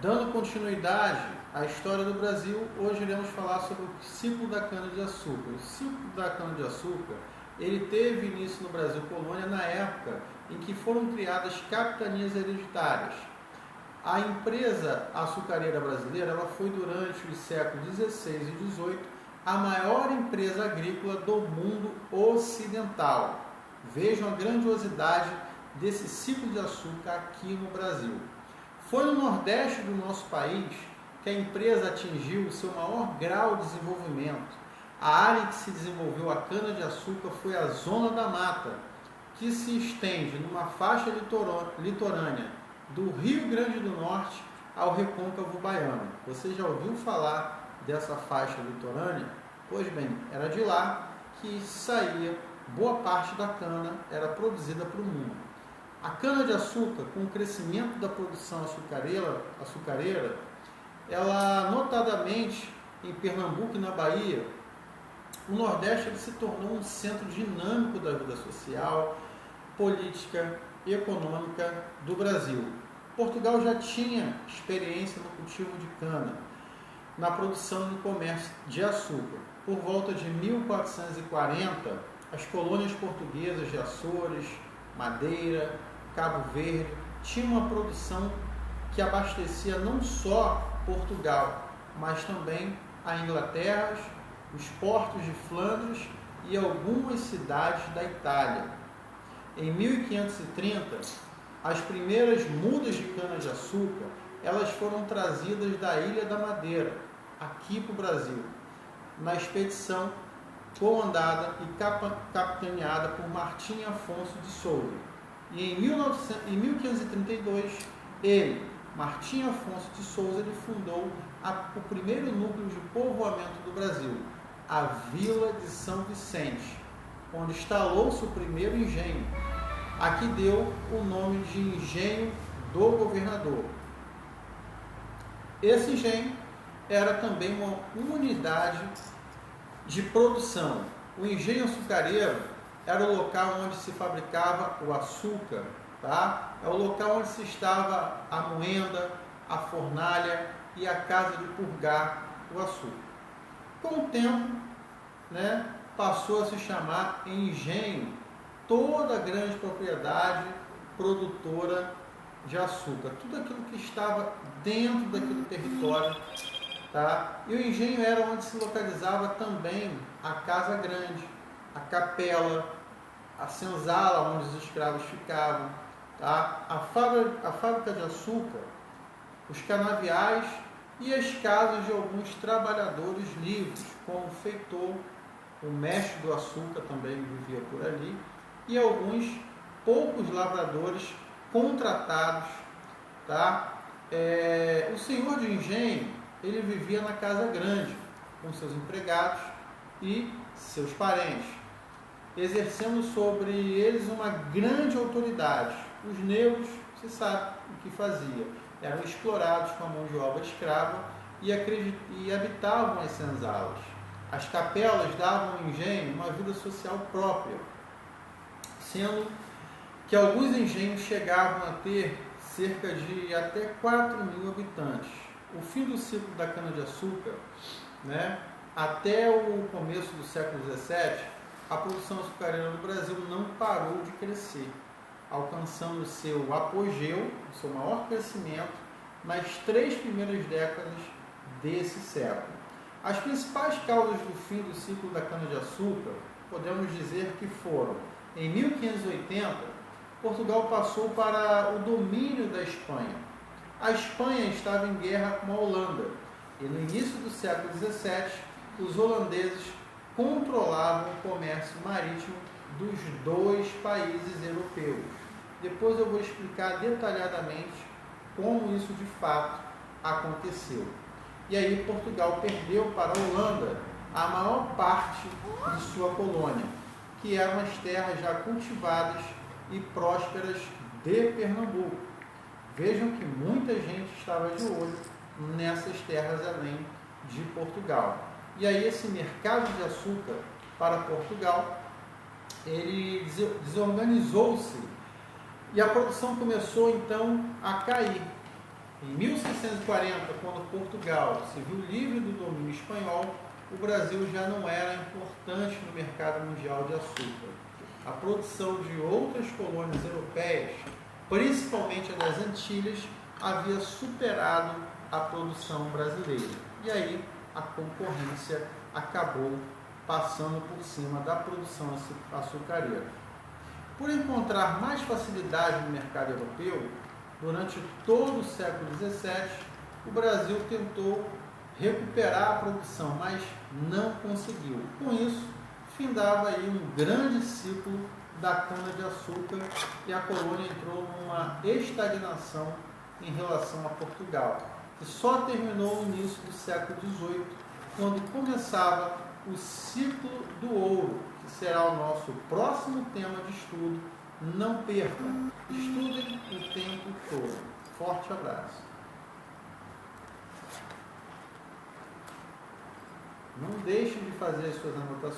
Dando continuidade à história do Brasil, hoje iremos falar sobre o ciclo da cana-de-açúcar. O ciclo da cana-de-açúcar, ele teve início no Brasil colônia na época em que foram criadas capitanias hereditárias. A empresa açucareira brasileira, ela foi durante os séculos XVI e XVIII a maior empresa agrícola do mundo ocidental. Vejam a grandiosidade desse ciclo de açúcar aqui no Brasil. Foi no Nordeste do nosso país que a empresa atingiu o seu maior grau de desenvolvimento. A área em que se desenvolveu a cana-de-açúcar foi a Zona da Mata, que se estende numa faixa litorânea do Rio Grande do Norte ao Recôncavo Baiano. Você já ouviu falar dessa faixa litorânea? Pois bem, era de lá que saía boa parte da cana, era produzida para o mundo. A cana-de-açúcar, com o crescimento da produção açucareira, ela notadamente em Pernambuco e na Bahia, o Nordeste ele se tornou um centro dinâmico da vida social, política e econômica do Brasil. Portugal já tinha experiência no cultivo de cana, na produção e no comércio de açúcar. Por volta de 1440, as colônias portuguesas de Açores, Madeira, Cabo Verde tinham uma produção que abastecia não só Portugal, mas também a Inglaterra, os portos de Flandres e algumas cidades da Itália. Em 1530, as primeiras mudas de cana-de-açúcar elas foram trazidas da Ilha da Madeira, aqui para o Brasil, na expedição comandada e capitaneada por Martim Afonso de Souza. E em 1532, ele, Martim Afonso de Souza, ele fundou o primeiro núcleo de povoamento do Brasil, a Vila de São Vicente, onde instalou-se o primeiro engenho. Aqui deu o nome de Engenho do Governador. Esse engenho era também uma unidade de produção. O engenho açucareiro era o local onde se fabricava o açúcar, tá? É o local onde se estava a moenda, a fornalha e a casa de purgar o açúcar. Com o tempo, passou a se chamar engenho toda a grande propriedade produtora de açúcar, tudo aquilo que estava dentro daquele território, tá? E o engenho era onde se localizava também a casa grande, a capela, a senzala onde os escravos ficavam, tá? A fábrica de açúcar, os canaviais e as casas de alguns trabalhadores livres, como o feitor, o mestre do açúcar também vivia por ali, e alguns poucos lavradores contratados, tá? O senhor de engenho, ele vivia na casa grande, com seus empregados e seus parentes, exercendo sobre eles uma grande autoridade. Os negros, você sabe o que fazia, eram explorados com a mão de obra escrava e habitavam as senzalas. As capelas davam ao engenho uma vida social própria, sendo que alguns engenhos chegavam a ter cerca de até 4.000 habitantes. O fim do ciclo da cana-de-açúcar, até o começo do século XVII, a produção açucareira no Brasil não parou de crescer, alcançando seu apogeu, seu maior crescimento, nas 3 primeiras décadas desse século. As principais causas do fim do ciclo da cana-de-açúcar, podemos dizer que foram: em 1580, Portugal passou para o domínio da Espanha. A Espanha estava em guerra com a Holanda, e no início do século XVII, os holandeses controlavam o comércio marítimo dos 2 países europeus. Depois eu vou explicar detalhadamente como isso de fato aconteceu. E aí Portugal perdeu para a Holanda a maior parte de sua colônia, que eram as terras já cultivadas e prósperas de Pernambuco. Vejam que muita gente estava de olho nessas terras além de Portugal. E aí esse mercado de açúcar para Portugal, ele desorganizou-se e a produção começou então a cair. Em 1640, quando Portugal se viu livre do domínio espanhol, o Brasil já não era importante no mercado mundial de açúcar. A produção de outras colônias europeias, principalmente a das Antilhas, havia superado a produção brasileira. E aí a concorrência acabou passando por cima da produção açucareira. Por encontrar mais facilidade no mercado europeu, durante todo o século XVII, o Brasil tentou recuperar a produção, mas não conseguiu. Com isso, findava aí um grande ciclo da cana-de-açúcar e a colônia entrou numa estagnação em relação a Portugal, que só terminou no início do século XVIII, quando começava o ciclo do ouro, que será o nosso próximo tema de estudo. Não perca, estudem o tempo todo. Forte abraço. Não deixem de fazer as suas anotações.